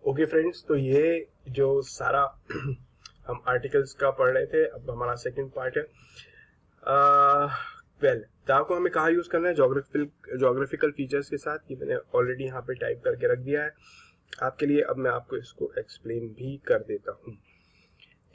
Okay friends, तो ये जो सारा हम आर्टिकल्स का पढ़ रहे थे, अब हमारा सेकंड पार्ट है। वेल, दा को हमें कहाँ यूज करना है? जोग्राफिकल फीचर्स के साथ। ये मैंने ऑलरेडी यहाँ पे टाइप करके रख दिया है आपके लिए। अब मैं आपको इसको एक्सप्लेन भी कर देता हूँ।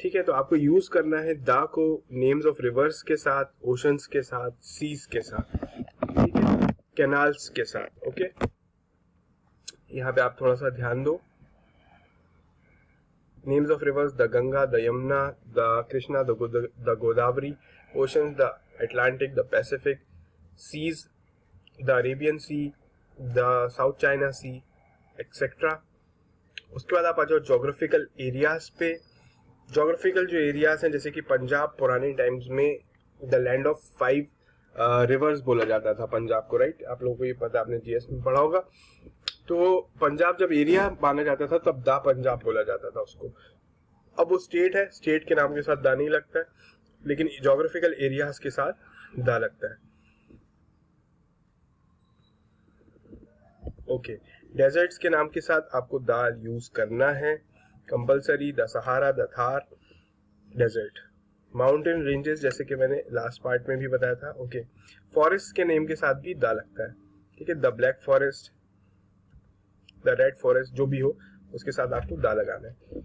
ठीक है, तो आपको यूज करना है दा को नेम्स ऑफ रिवर्स के साथ, ओशंस के साथ, सीज के साथ, ठीक है, कैनाल्स के साथ। ओके, यहाँ पे आप थोड़ा सा ध्यान दो। Names of rivers: the Ganga, the Yamuna, the Krishna, the Godavari. Oceans: the Atlantic, the Pacific. Seas: the Arabian Sea, the South China Sea, etcetera. उसके बाद आप आ जाओ जोग्राफिकल एरियाज पे। जोग्राफिकल जो एरियाज हैं, जैसे कि पंजाब पुराने टाइम्स में द लैंड ऑफ 5 रिवर्स बोला जाता था पंजाब को, राइट? आप लोगों को ये पता, आपने जीएस में पढ़ा होगा। तो पंजाब जब एरिया माना जाता था तब दा पंजाब बोला जाता था उसको। अब वो स्टेट है, स्टेट के नाम के साथ दा नहीं लगता है, लेकिन जोग्राफिकल एरियाज के साथ दा लगता है। ओके, डेजर्ट्स के नाम के साथ आपको दा यूज करना है compulsory. The Sahara, the Thar desert. Mountain ranges, जैसे कि मैंने लास्ट पार्ट में भी बताया था। ओके, फॉरेस्ट के नेम के साथ भी दा लगता है, ठीक है। The black forest, the red forest, जो भी हो उसके साथ आपको दा लगाना है।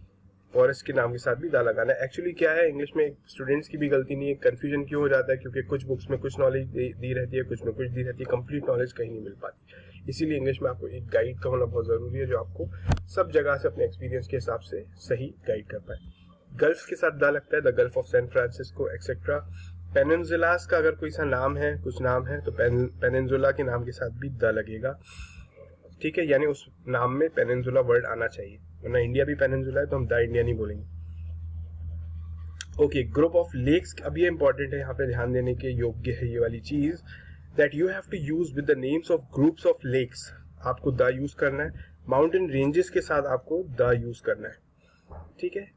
फॉरेस्ट के नाम के साथ भी दा लगाना है। एक्चुअली क्या है, इंग्लिश में स्टूडेंट्स की भी गलती नहीं है। कंफ्यूजन क्यों हो जाता है? क्योंकि कुछ बुक्स में कुछ नॉलेज दी रहती है, कुछ में कुछ दी रहती है, कंप्लीट नॉलेज कहीं नहीं मिल पाती। इसीलिए इंग्लिश में आपको एक गाइड का होना बहुत जरूरी है, जो आपको सब जगह से अपने एक्सपीरियंस के हिसाब से सही गाइड कर पाए। गल्फ के साथ दा लगता है, the gulf of San Francisco, etcetera. Peninsulas का अगर कोई सा नाम है, कुछ नाम है, तो पेनिनसुला के नाम के साथ भी दा लगेगा, ठीक है। यानी उस नाम में पेनिनसुला वर्ड आना चाहिए, वरना इंडिया भी पेनिनसुला है तो हम द इंडिया नहीं बोलेंगे। ओके, ग्रुप ऑफ लेक्स, अब ये इंपॉर्टेंट है, यहाँ पे ध्यान देने के योग्य है ये वाली चीज, that you have to use with the names of groups of lakes. आपको द यूज करना है। माउंटेन रेंजेस के साथ आपको द यूज करना है, ठीक है।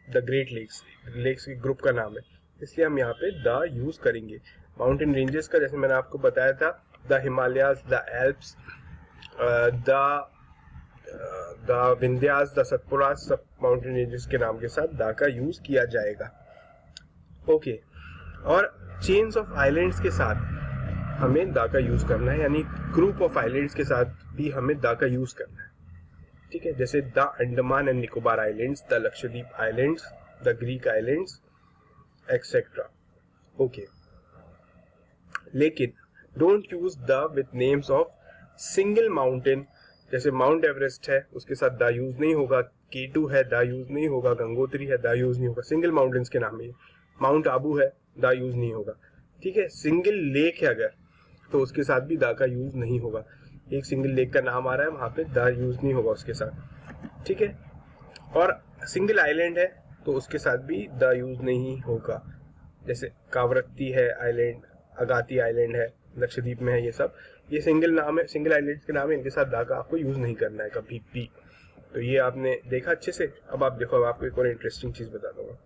द ग्रेट लेक्स, लेक्स के ग्रुप का नाम है, इसलिए हम यहाँ पे द यूज करेंगे। माउंटेन रेंजेस का, जैसे मैंने आपको बताया था, the Himalayas, the Alps, the Vindhyas, the Satpura, सब माउंटेन रेंजेस के नाम के साथ दा का यूज किया जाएगा। ओके, और चेन्स ऑफ आइलैंड्स के साथ हमें दा का यूज करना है, यानी ग्रुप ऑफ आइलैंड्स के साथ भी हमें दा का यूज करना है, ठीक है। जैसे the Andaman and Nicobar islands, the Lakshadweep islands, the Greek islands, etcetera. Okay, लेकिन don't use the with names of single mountain. जैसे माउंट एवरेस्ट है, उसके साथ दा यूज नहीं होगा। K2 है, दा यूज नहीं होगा। गंगोत्री है, दा यूज नहीं होगा। सिंगल माउंटेन्स के नाम है। माउंट आबू है, दा यूज नहीं होगा, ठीक है। सिंगल लेक है अगर, तो उसके साथ भी दा का यूज नहीं होगा। एक सिंगल लेक का नाम आ रहा है, वहां पे दा यूज नहीं होगा उसके साथ, ठीक है। और सिंगल आइलैंड है तो उसके साथ भी दा यूज नहीं होगा। जैसे कावरत्ती है आइलैंड, अगाती आइलैंड है, लक्षद्वीप में है, ये सब ये सिंगल नाम है, सिंगल आइलैंड के नाम है, इनके साथ दा का आपको यूज नहीं करना है कभी भी। तो ये आपने देखा अच्छे से। अब आप देखो, अब आपको एक और इंटरेस्टिंग चीज बता दूंगा।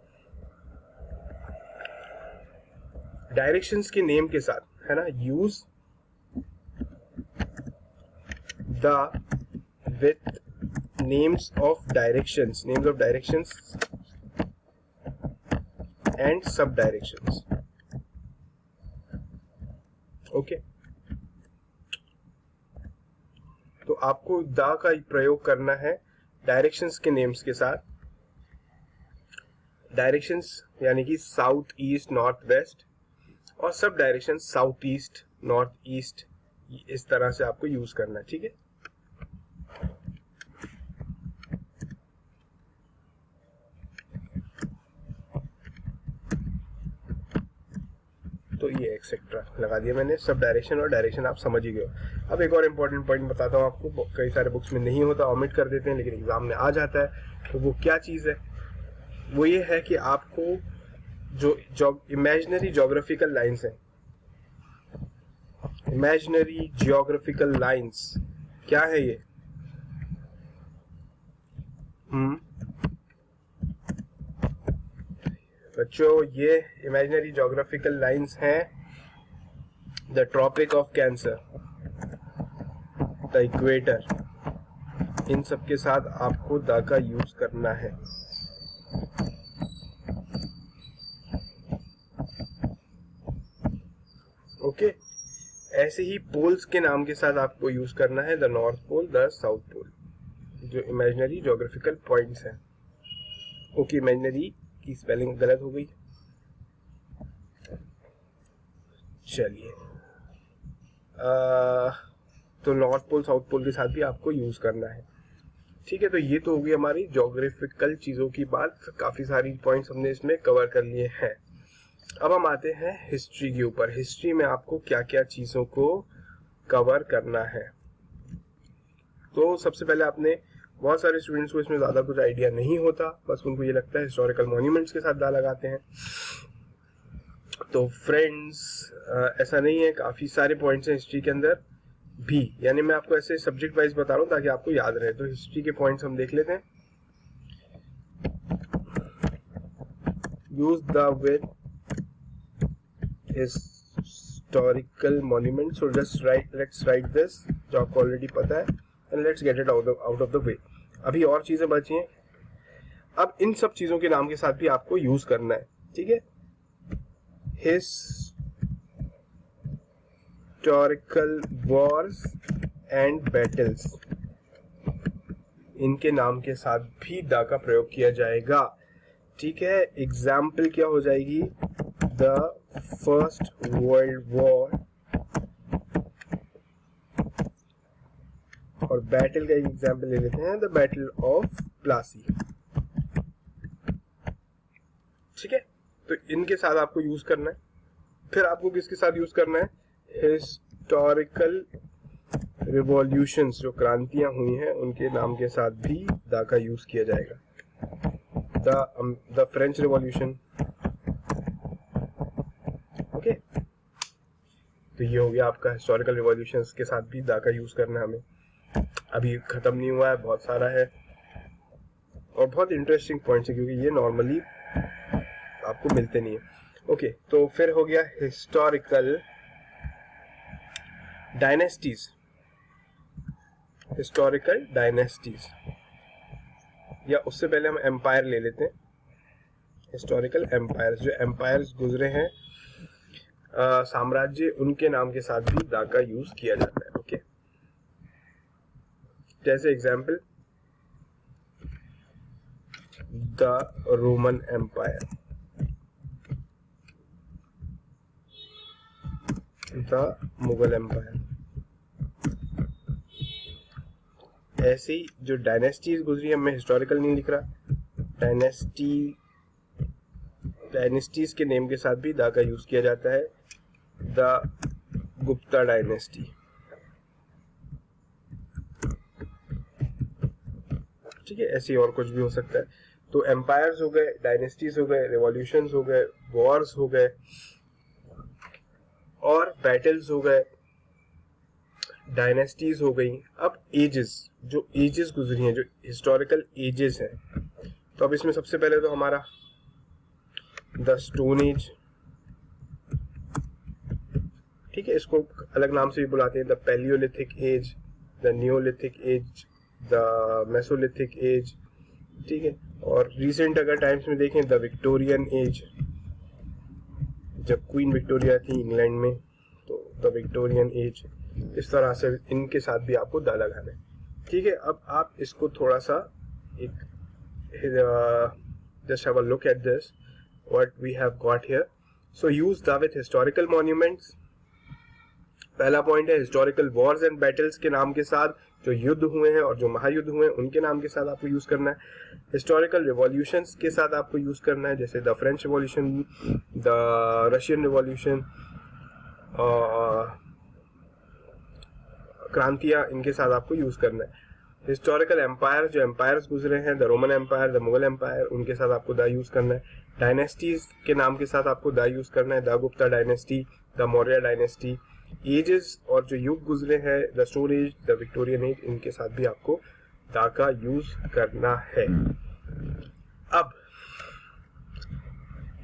डायरेक्शंस के नेम के साथ, है ना, use the with names of directions and सब डायरेक्शंस। ओके, तो आपको दा का प्रयोग करना है डायरेक्शंस के नेम्स के साथ। डायरेक्शंस यानी कि साउथ ईस्ट, नॉर्थ वेस्ट, और sub direction south east, north east, इस तरह से आपको यूज करना है, ठीक है। तो ये एक्सेट्रा लगा दिया मैंने। सब डायरेक्शन और डायरेक्शन आप समझ ही गए हो। अब एक और इम्पोर्टेंट पॉइंट बताता हूँ आपको, कई सारे बुक्स में नहीं होता, ऑमिट कर देते हैं, लेकिन एग्जाम में आ जाता है। तो वो क्या चीज है? वो ये है कि आपको जो इमेजिनरी जोग्राफिकल लाइंस है, इमेजिनरी जियोग्राफिकल लाइंस क्या है ये? बच्चों, ये इमेजिनरी जोग्राफिकल लाइंस हैं the Tropic of Cancer, the equator, इन सब के साथ आपको द का यूज करना है। ओके, ऐसे ही पोल्स के नाम के साथ आपको यूज करना है the North Pole, the South Pole, जो इमेजिनरी ज्योग्राफिकल पॉइंट्स हैं। ओके, इमेजिनरी की स्पेलिंग गलत हो गई, चलिए। तो नॉर्थ पोल साउथ पोल के साथ भी आपको यूज करना है। ठीक है, तो ये तो होगी हमारी ज्योग्राफिकल चीजों की बात। काफी सारी पॉइंट्स हमने इसमें कवर कर लिए हैं। अब हम आते हैं हिस्ट्री के ऊपर। हिस्ट्री में आपको क्या क्या चीजों को कवर करना है। तो सबसे पहले आपने, बहुत सारे स्टूडेंट्स को इसमें ज्यादा कुछ आइडिया नहीं होता, बस उनको ये लगता है हिस्टोरिकल मॉन्यूमेंट्स के साथ दा लगाते हैं। तो फ्रेंड्स, ऐसा नहीं है, काफी सारे पॉइंट्स हैं हिस्ट्री के अंदर भी, यानी मैं आपको ऐसे सब्जेक्ट वाइज बता रहा हूँ ताकि आपको याद रहे। तो हिस्ट्री के पॉइंट्स हम देख लेते हैं। Use the with historical monument, so just let's write this, जो आपको ऑलरेडी पता है, and let's get it out of the way। अभी और चीजें बची हैं। अब इन सब चीजों के नाम के साथ भी आपको यूज करना है, ठीक है। historical wars and battles, इनके नाम के साथ भी द का प्रयोग किया जाएगा, ठीक है। एग्जाम्पल क्या हो जाएगी, द फर्स्ट वर्ल्ड वॉर, और बैटल का एक एग्जाम्पल ले लेते हैं, द बैटल ऑफ प्लासी, ठीक है। तो इनके साथ आपको यूज करना है। फिर आपको किसके साथ यूज करना है, हिस्टोरिकल रिवॉल्यूशंस, जो क्रांतियां हुई हैं उनके नाम के साथ भी द का यूज किया जाएगा। The French revolution, okay. तो ये हो गया आपका हिस्टोरिकल रिवॉल्यूशंस के साथ भी द का यूज करना है हमें। अभी खत्म नहीं हुआ है, बहुत सारा है और बहुत इंटरेस्टिंग पॉइंट्स है, क्योंकि ये नॉर्मली आपको मिलते नहीं है। ओके, तो फिर हो गया हिस्टोरिकल डायनेस्टीज। हिस्टोरिकल डायनेस्टीज, या उससे पहले हम एम्पायर ले लेते हैं। हिस्टोरिकल एम्पायर्स, जो एम्पायर्स गुजरे हैं, साम्राज्य, उनके नाम के साथ भी द का यूज किया जाता है, ओके। जैसे example, the Roman Empire, the Mughal Empire. ऐसी जो डायनेस्टीज गुजरी है, मैं हिस्टोरिकल नहीं लिख रहा, डायनेस्टीज के नेम के साथ भी द का यूज किया जाता है, द गुप्ता डायनेस्टी, ठीक है। ऐसे और कुछ भी हो सकता है। तो एम्पायर्स हो गए, डायनेस्टीज हो गए, रिवॉल्यूशंस हो गए, वॉर्स हो गए और बैटल्स हो गए, डायनेस्टीज हो गई। अब एजेस, जो एजेस गुजरी हैं, जो हिस्टोरिकल एजेस हैं, तो अब इसमें सबसे पहले तो हमारा द स्टोन एज, ठीक है, इसको अलग नाम से भी बुलाते हैं, the Palaeolithic Age, the Neolithic Age, the Mesolithic Age, ठीक है। और रिसेंट अगर टाइम्स में देखें, द विक्टोरियन एज, जब क्वीन विक्टोरिया थी इंग्लैंड में, तो द विक्टोरियन एज। इस तरह से इनके साथ भी आपको द लगाना है, ठीक है। अब आप इसको थोड़ा सा एक just have a look at this what we have got here. So use the with historical monuments. पहला पॉइंट है हिस्टोरिकल वॉर्स एंड बैटल्स के नाम के साथ जो युद्ध हुए हैं और जो महायुद्ध हुए हैं उनके नाम के साथ आपको यूज करना है। हिस्टोरिकल रिवॉल्यूशंस के साथ आपको यूज करना है, जैसे the French Revolution, the Russian Revolution, क्रांतियां, इनके साथ आपको यूज करना है। हिस्टोरिकल एम्पायर, जो एम्पायर्स गुजरे हैं, the Roman Empire, the Mughal Empire, उनके साथ आपको द यूज करना है। डायनेस्टीज के नाम के साथ आपको द यूज करना है, the Gupta dynasty, the Maurya dynasty. Ages और जो युग गुजरे हैं, the Stone Age, the Victorian Age, इनके साथ भी आपको द का यूज करना है। अब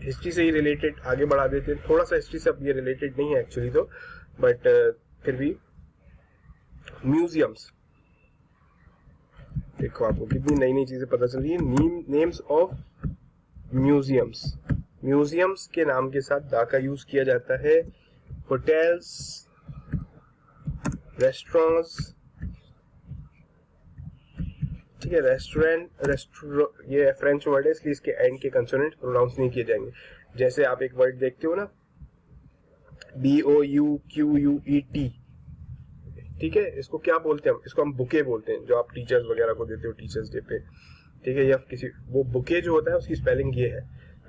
हिस्ट्री से ही रिलेटेड आगे बढ़ा देते हैं, थोड़ा सा हिस्ट्री से अब ये रिलेटेड नहीं है एक्चुअली तो, बट फिर भी म्यूजियम्स। देखो आपको कितनी नई नई चीजें पता चल रही है। नेम्स ऑफ म्यूजियम्स, म्यूजियम्स के नाम के साथ दा का यूज किया जाता है। होटल्स, रेस्टोरेंट्स, ठीक है, ये फ्रेंच वर्ड है इसलिए इसके एंड के कंसोनेंट प्रोनाउंस नहीं किए जाएंगे। जैसे आप एक वर्ड देखते हो ना, BOUQUET, ठीक है, इसको क्या बोलते हैं हम, इसको हम बुके बोलते हैं, जो आप टीचर्स वगैरह को देते हो टीचर्स डे पे, ठीक है, या किसी, वो बुके जो होता है उसकी स्पेलिंग ये है।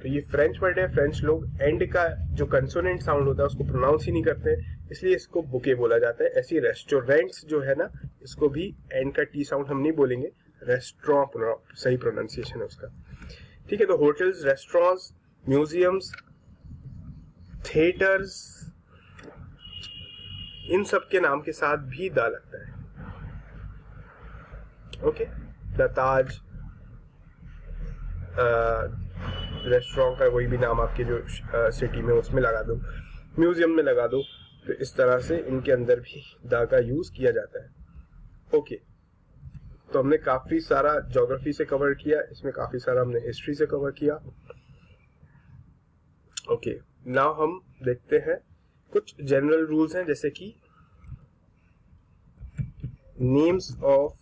तो ये फ्रेंच वर्ड है, फ्रेंच लोग एंड का जो कंसोनेंट साउंड होता है उसको प्रोनाउंस ही नहीं करते, इसलिए इसको बुके बोला जाता है। ऐसी रेस्टोरेंट्स जो है ना, इसको भी एंड का टी साउंड हम नहीं बोलेंगे, रेस्टोरेंट सही प्रोनाउंसिएशन है उसका, ठीक है। तो होटल्स, रेस्टोरेंट्स, म्यूजियम्स, थिएटर्स, इन सब के नाम के साथ भी दा लगता है। ओके, द ताज, रेस्टोरेंट का कोई भी नाम आपके जो सिटी में उसमें लगा दो, म्यूजियम में लगा दो, तो इस तरह से इनके अंदर भी दा का यूज किया जाता है। ओके, तो हमने काफी सारा ज्योग्राफी से कवर किया, इसमें काफी सारा हमने हिस्ट्री से कवर किया। ओके, नाउ हम देखते हैं कुछ जनरल रूल्स हैं, जैसे कि नेम्स ऑफ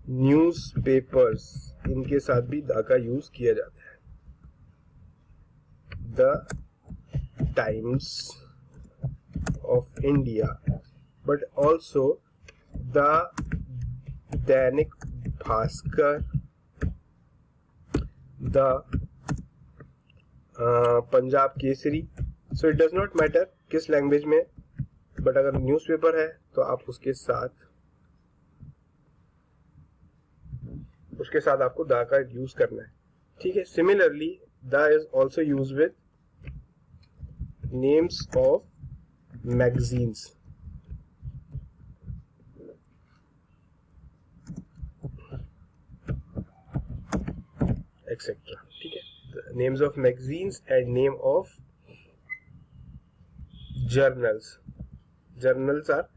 न्यूज़पेपर्स, इनके साथ भी द का यूज किया जाता है। The Times of India, but also the Dainik Bhaskar, the Punjab Kesari. So it does not matter किस लैंग्वेज में, बट अगर न्यूज़पेपर है तो आप उसके साथ आपको द का यूज करना है, ठीक है। Similarly the is also use with names of magazines, etcetera, ठीक है। Names of magazines and name of journals are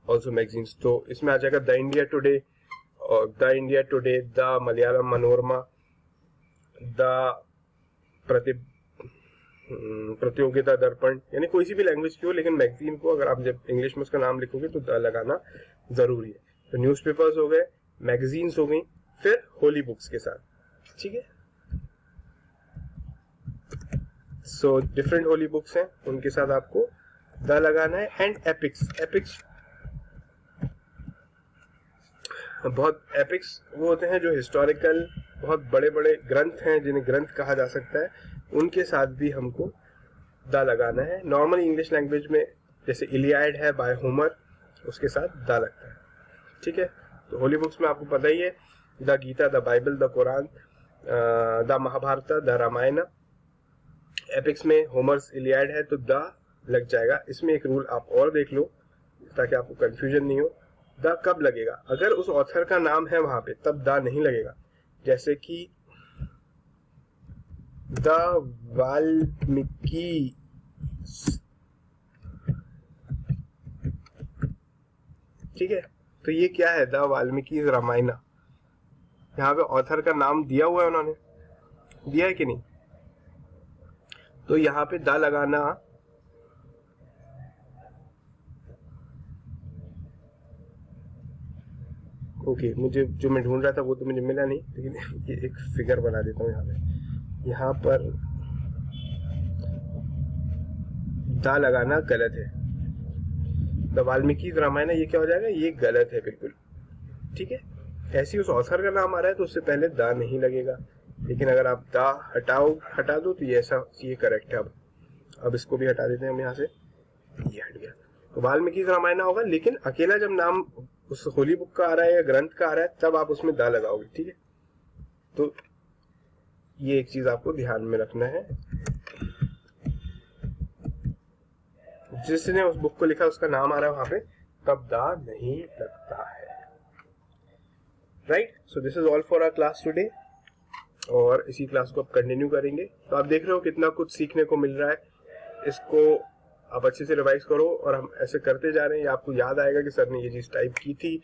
also magazines. तो इसमें आ जाएगा द इंडिया टुडे, और the India Today, the Malayalam Manorama, the Pratiyogita Darpan, यानी कोई सी भी लैंग्वेज की हो, लेकिन मैगजीन को अगर आप जब इंग्लिश में उसका नाम लिखोगे तो द लगाना जरूरी है। तो न्यूज़पेपर्स हो गए, मैगजीन्स हो गई, फिर होली बुक्स के साथ, ठीक है। सो डिफरेंट होली बुक्स हैं, उनके साथ आपको द लगाना है। एंड एपिक्स वो होते हैं जो हिस्टोरिकल बहुत बड़े बड़े ग्रंथ हैं, जिन्हें ग्रंथ कहा जा सकता है, उनके साथ भी हमको द लगाना है। नॉर्मली इंग्लिश लैंग्वेज में जैसे इलियाड है बाय होमर, उसके साथ द लगता है, ठीक है। तो होली बुक्स में आपको पता ही है, the Gita, the Bible, the Quran, the Mahabharata, the Ramayana. Epics में होमर्स इलियाड है तो द लग जाएगा। इसमें एक रूल आप और देख लो ताकि आपको कंफ्यूजन नहीं हो। द कब लगेगा, अगर उस ऑथर का नाम है वहां पे तब द नहीं लगेगा। जैसे कि द वाल्मीकि, ठीक है। तो ये क्या है, द वाल्मीकि रामायण, यहाँ पे ऑथर का नाम दिया हुआ है, उन्होंने दिया है कि नहीं, तो यहाँ पे द लगाना ओके। मुझे जो मैं ढूंढ रहा था वो तो मुझे मिला नहीं, लेकिन ये एक फिगर बना देता हूँ यहाँ पर द लगाना गलत है। द वाल्मीकि रामायण, ये क्या हो जाएगा, ये गलत है बिल्कुल, ठीक है। ऐसे उस ऑथर का नाम आ रहा है तो उससे पहले द नहीं लगेगा, लेकिन अगर आप द हटा दो तो ये करेक्ट है। अब इसको भी हटा देते हैं हम यहाँ से, ये हट गया। तो वाल्मीकि रामायण होगा, लेकिन अकेला जब नाम उस होली बुक का आ रहा है या ग्रंथ का आ रहा है तब आप उसमें द लगाओगे, ठीक है। तो ये एक चीज आपको ध्यान में रखना है, जिसने उस बुक को लिखा उसका नाम आ रहा है वहां पे तब द नहीं लगता है, right. So this is all for our class today, और इसी क्लास को आप कंटिन्यू करेंगे। तो आप देख रहे हो कितना कुछ सीखने को मिल रहा है, इसको आप अच्छे से रिवाइज करो, और हम ऐसे करते जा रहे हैं, आपको याद आएगा कि सर ने ये चीज टाइप की थी।